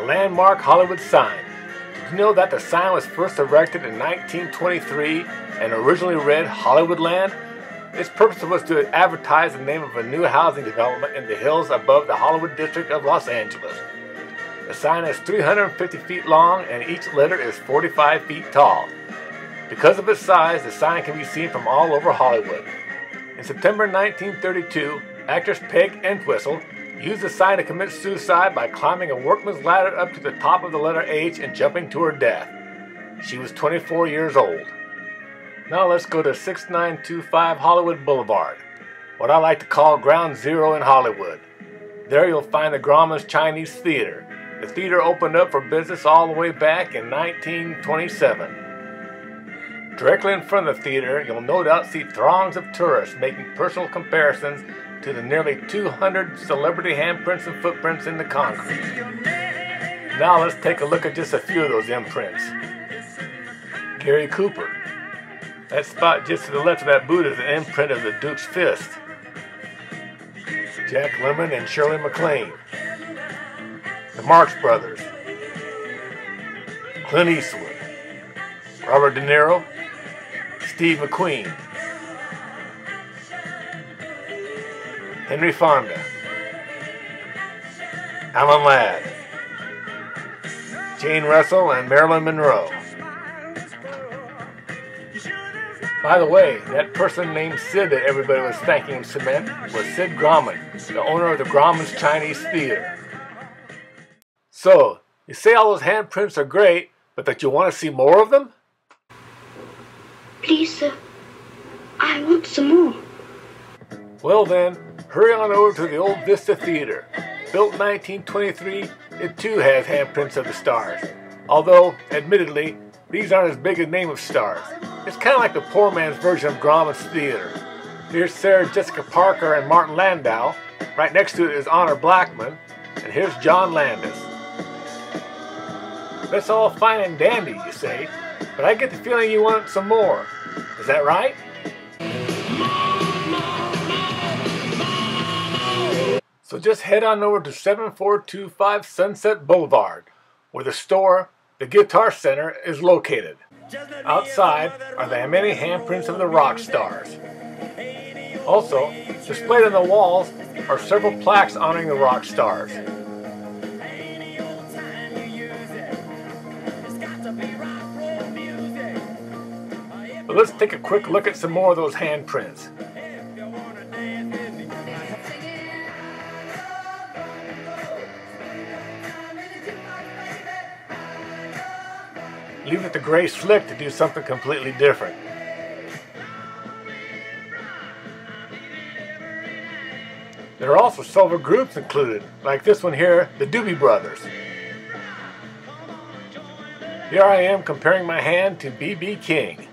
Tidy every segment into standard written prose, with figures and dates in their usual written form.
landmark Hollywood sign. Did you know that the sign was first erected in 1923 and originally read Hollywoodland? Its purpose was to advertise the name of a new housing development in the hills above the Hollywood district of Los Angeles. The sign is 350 feet long and each letter is 45 feet tall. Because of its size, the sign can be seen from all over Hollywood. In September 1932, actress Peg Entwistle used the sign to commit suicide by climbing a workman's ladder up to the top of the letter H and jumping to her death. She was 24 years old. Now let's go to 6925 Hollywood Boulevard, what I like to call Ground Zero in Hollywood. There you'll find the Grauman's Chinese Theater. The theater opened up for business all the way back in 1927. Directly in front of the theater, you'll no doubt see throngs of tourists making personal comparisons to the nearly 200 celebrity handprints and footprints in the concrete. Now let's take a look at just a few of those imprints. Gary Cooper. That spot just to the left of that boot is an imprint of the Duke's fist. Jack Lemmon and Shirley MacLaine. The Marx Brothers. Clint Eastwood. Robert De Niro. Steve McQueen. Henry Fonda. Alan Ladd. Jane Russell and Marilyn Monroe. By the way, that person named Sid that everybody was thanking in cement was Sid Grauman, the owner of the Grauman's Chinese Theater. So, you say all those handprints are great, but that you want to see more of them? Please, sir, I want some more. Well then, hurry on over to the old Vista Theater. Built in 1923, it too has handprints of the stars. Although, admittedly, these aren't as big a name of stars. It's kind of like the poor man's version of Grauman's Theater. Here's Sarah Jessica Parker and Martin Landau. Right next to it is Honor Blackman. And here's John Landis. That's all fine and dandy, you say, but I get the feeling you want some more. Is that right? So just head on over to 7425 Sunset Boulevard, where the store, the Guitar Center, is located. Outside are the many handprints of the rock stars. Also, displayed on the walls are several plaques honoring the rock stars. But let's take a quick look at some more of those handprints. Leave it to Grace Flick to do something completely different. There are also several groups included, like this one here, the Doobie Brothers. Here I am comparing my hand to B.B. King.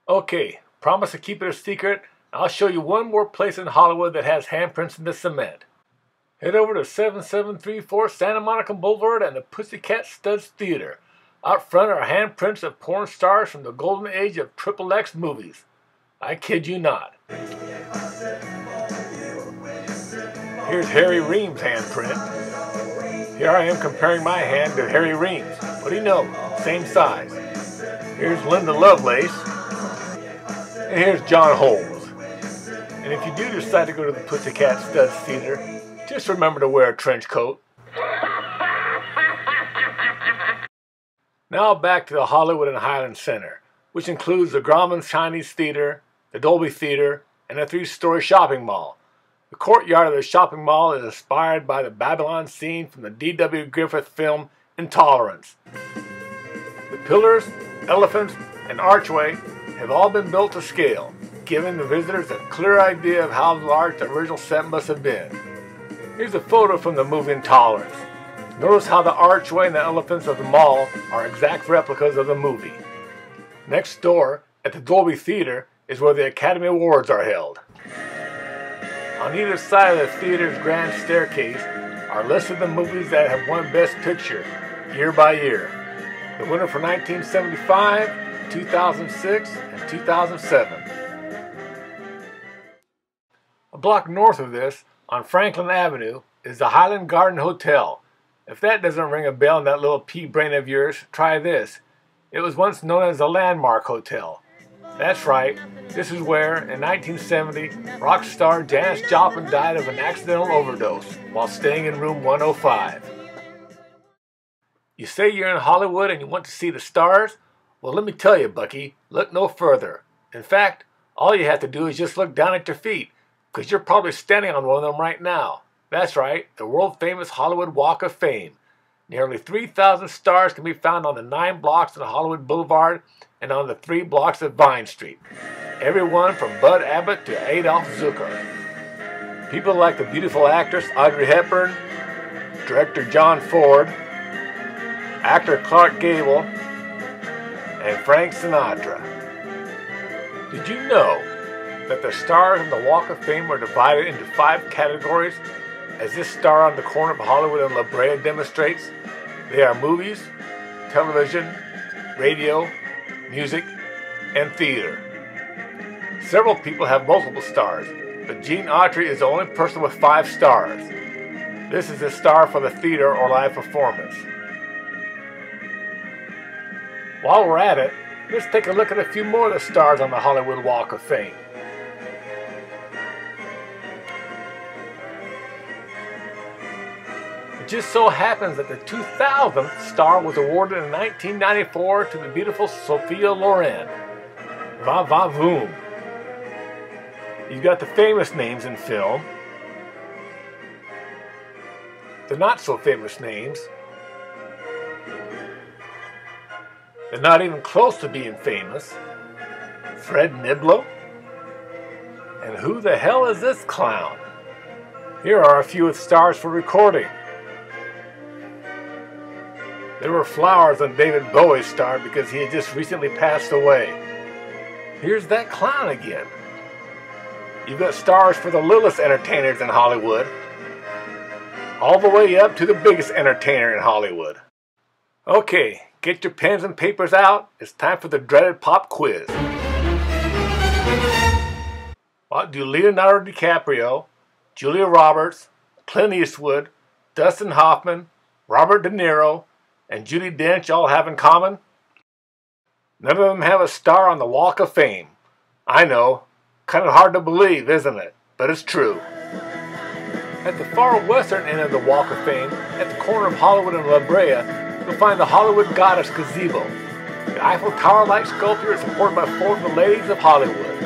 Okay, promise to keep it a secret. I'll show you one more place in Hollywood that has handprints in the cement. Head over to 7734 Santa Monica Boulevard and the Pussycat Studs Theater. Out front are handprints of porn stars from the golden age of XXX movies. I kid you not. Here's Harry Reams' handprint. Here I am comparing my hand to Harry Reams. What do you know? Same size. Here's Linda Lovelace. And here's John Holmes. And if you do decide to go to the Pussycat Studs Theater, just remember to wear a trench coat. Now back to the Hollywood and Highland Center, which includes the Grauman's Chinese Theater, the Dolby Theater, and a 3-story shopping mall. The courtyard of the shopping mall is inspired by the Babylon scene from the D.W. Griffith film Intolerance. The pillars, elephants, and archway have all been built to scale, giving the visitors a clear idea of how large the original set must have been. Here's a photo from the movie Intolerance. Notice how the archway and the elephants of the mall are exact replicas of the movie. Next door, at the Dolby Theater, is where the Academy Awards are held. On either side of the theater's grand staircase are lists of the movies that have won Best Picture, year by year. The winner for 1975, 2006, and 2007. A block north of this, on Franklin Avenue, is the Highland Garden Hotel. If that doesn't ring a bell in that little pea brain of yours, try this. It was once known as the Landmark Hotel. That's right, this is where, in 1970, rock star Janis Joplin died of an accidental overdose while staying in room 105. You say you're in Hollywood and you want to see the stars? Well, let me tell you, Bucky, look no further. In fact, all you have to do is just look down at your feet, because you're probably standing on one of them right now. That's right, the world-famous Hollywood Walk of Fame. Nearly 3,000 stars can be found on the 9 blocks of Hollywood Boulevard and on the 3 blocks of Vine Street. Everyone from Bud Abbott to Adolf Zucker. People like the beautiful actress Audrey Hepburn, director John Ford, actor Clark Gable, and Frank Sinatra. Did you know that the stars on the Walk of Fame are divided into 5 categories, as this star on the corner of Hollywood and La Brea demonstrates? They are movies, television, radio, music, and theater. Several people have multiple stars, but Gene Autry is the only person with 5 stars. This is a star for the theater or live performance. While we're at it, let's take a look at a few more of the stars on the Hollywood Walk of Fame. It just so happens that the 2000th star was awarded in 1994 to the beautiful Sophia Loren. Va va voom. You've got the famous names in film, the not so famous names, the not even close to being famous, Fred Niblo, and who the hell is this clown? Here are a few with stars for recording. There were flowers on David Bowie's star because he had just recently passed away. Here's that clown again. You've got stars for the littlest entertainers in Hollywood, all the way up to the biggest entertainer in Hollywood. Okay, get your pens and papers out. It's time for the dreaded pop quiz. What do Leonardo DiCaprio, Julia Roberts, Clint Eastwood, Dustin Hoffman, Robert De Niro, and Judi Dench all have in common? None of them have a star on the Walk of Fame. I know, kind of hard to believe, isn't it? But it's true. At the far western end of the Walk of Fame, at the corner of Hollywood and La Brea, you'll find the Hollywood Goddess Gazebo. The Eiffel Tower-like sculpture is supported by 4 of the ladies of Hollywood: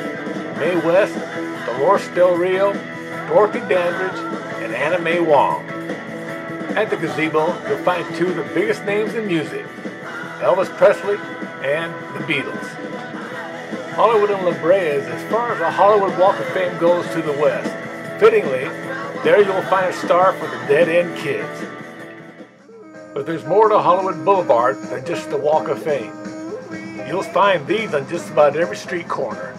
Mae West, Dolores Del Rio, Dorothy Dandridge, and Anna Mae Wong. At the gazebo, you'll find 2 of the biggest names in music: Elvis Presley and the Beatles. Hollywood and La Brea is as far as the Hollywood Walk of Fame goes to the west. Fittingly, there you'll find a star for the Dead End Kids. But there's more to Hollywood Boulevard than just the Walk of Fame. You'll find these on just about every street corner.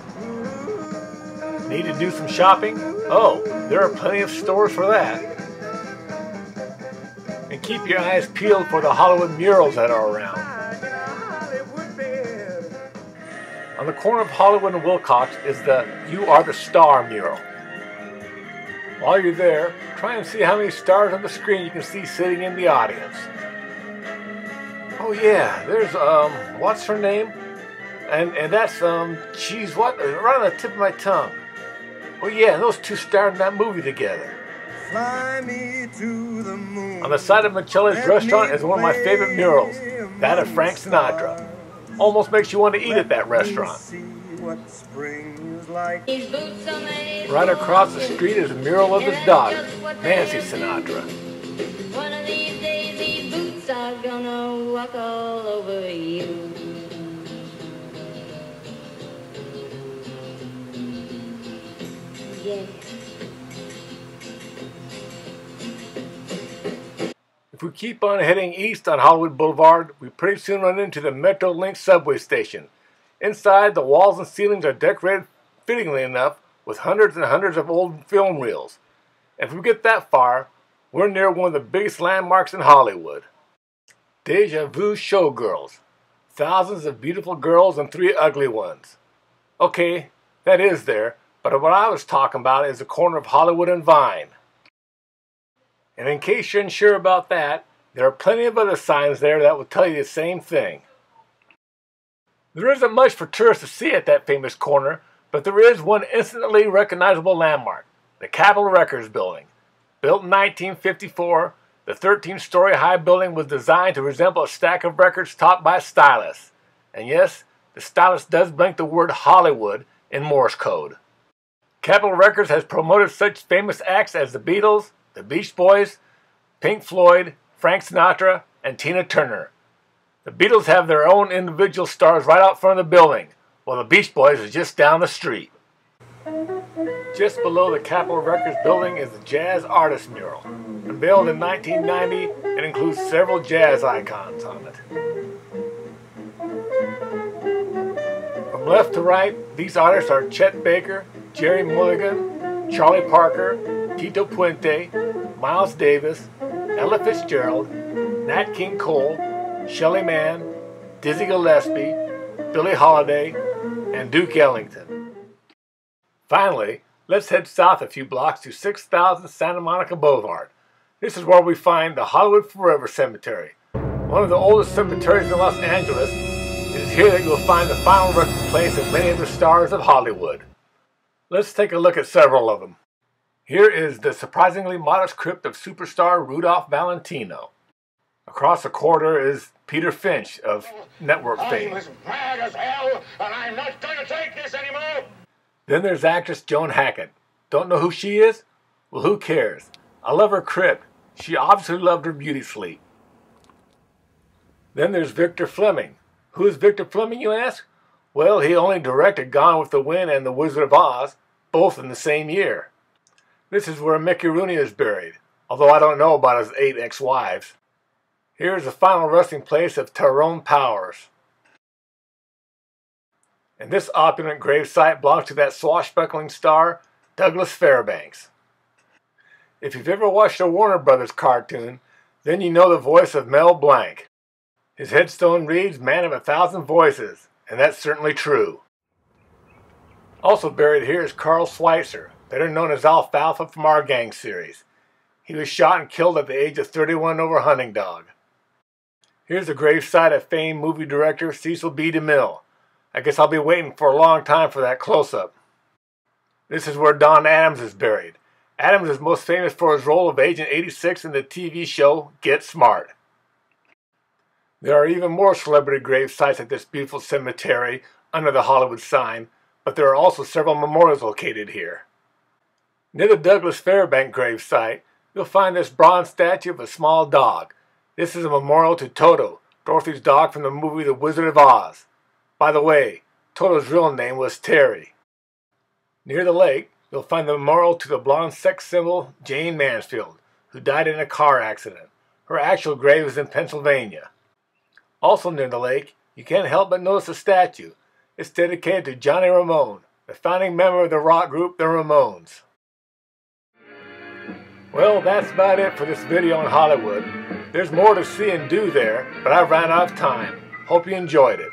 Need to do some shopping? Oh, there are plenty of stores for that. And keep your eyes peeled for the Hollywood murals that are around. On the corner of Hollywood and Wilcox is the You Are the Star mural. While you're there, try and see how many stars on the screen you can see sitting in the audience. Oh yeah, there's, what's her name? And that's, geez, what? Right on the tip of my tongue. Oh yeah, those 2 starred in that movie together. Fly me to the moon. On the side of Michelle's restaurant is one of my favorite murals, that of Frank Sinatra. Almost makes you want to eat at that restaurant. Right across the street is a mural of his daughter, Nancy Sinatra. One of these days these boots are gonna walk all over you. Yeah. If we keep on heading east on Hollywood Boulevard, we pretty soon run into the Metrolink subway station. Inside, the walls and ceilings are decorated fittingly enough with hundreds and hundreds of old film reels. And if we get that far, we're near one of the biggest landmarks in Hollywood. Deja Vu Showgirls. Thousands of beautiful girls and 3 ugly ones. Okay, that is there, But what I was talking about is the corner of Hollywood and Vine. And in case you're unsure about that, there are plenty of other signs there that will tell you the same thing. There isn't much for tourists to see at that famous corner, but there is one instantly recognizable landmark, the Capitol Records Building. Built in 1954, the 13-story high building was designed to resemble a stack of records topped by a stylus. And yes, the stylus does blink the word Hollywood in Morse code. Capitol Records has promoted such famous acts as the Beatles, the Beach Boys, Pink Floyd, Frank Sinatra, and Tina Turner. The Beatles have their own individual stars right out front of the building, while the Beach Boys are just down the street. Just below the Capitol Records building is the Jazz Artist Mural. Unveiled in 1990, it includes several jazz icons on it. From left to right, these artists are Chet Baker, Jerry Mulligan, Charlie Parker, Tito Puente, Miles Davis, Ella Fitzgerald, Nat King Cole, Shelley Mann, Dizzy Gillespie, Billie Holiday, and Duke Ellington. Finally, let's head south a few blocks to 6000 Santa Monica Boulevard. This is where we find the Hollywood Forever Cemetery. One of the oldest cemeteries in Los Angeles. It is here that you'll find the final resting place of many of the stars of Hollywood. Let's take a look at several of them. Here is the surprisingly modest crypt of superstar Rudolph Valentino. Across the corridor is Peter Finch of network fame. I'm as mad as hell, and I'm not going to take this anymore! Then there's actress Joan Hackett. Don't know who she is? Well, who cares? I love her crypt. She obviously loved her beauty sleep. Then there's Victor Fleming. Who is Victor Fleming, you ask? Well, he only directed Gone with the Wind and The Wizard of Oz, both in the same year. This is where Mickey Rooney is buried, although I don't know about his 8 ex-wives. Here is the final resting place of Tyrone Powers. And this opulent gravesite belongs to that swashbuckling star, Douglas Fairbanks. If you've ever watched a Warner Brothers cartoon, then you know the voice of Mel Blanc. His headstone reads, "Man of 1,000 voices," and that's certainly true. Also buried here is Carl Schweitzer, better known as Alfalfa from our Gang series. He was shot and killed at the age of 31 over hunting dog. Here's the gravesite of famed movie director Cecil B. DeMille. I guess I'll be waiting for a long time for that close-up. This is where Don Adams is buried. Adams is most famous for his role of Agent 86 in the TV show Get Smart. There are even more celebrity grave sites at this beautiful cemetery under the Hollywood sign, but there are also several memorials located here. Near the Douglas Fairbanks grave site, you'll find this bronze statue of a small dog. This is a memorial to Toto, Dorothy's dog from the movie The Wizard of Oz. By the way, Toto's real name was Terry. Near the lake, you'll find the memorial to the blonde sex symbol Jane Mansfield, who died in a car accident. Her actual grave is in Pennsylvania. Also near the lake, you can't help but notice a statue. It's dedicated to Johnny Ramone, the founding member of the rock group The Ramones. Well, that's about it for this video on Hollywood. There's more to see and do there, but I've ran out of time. Hope you enjoyed it.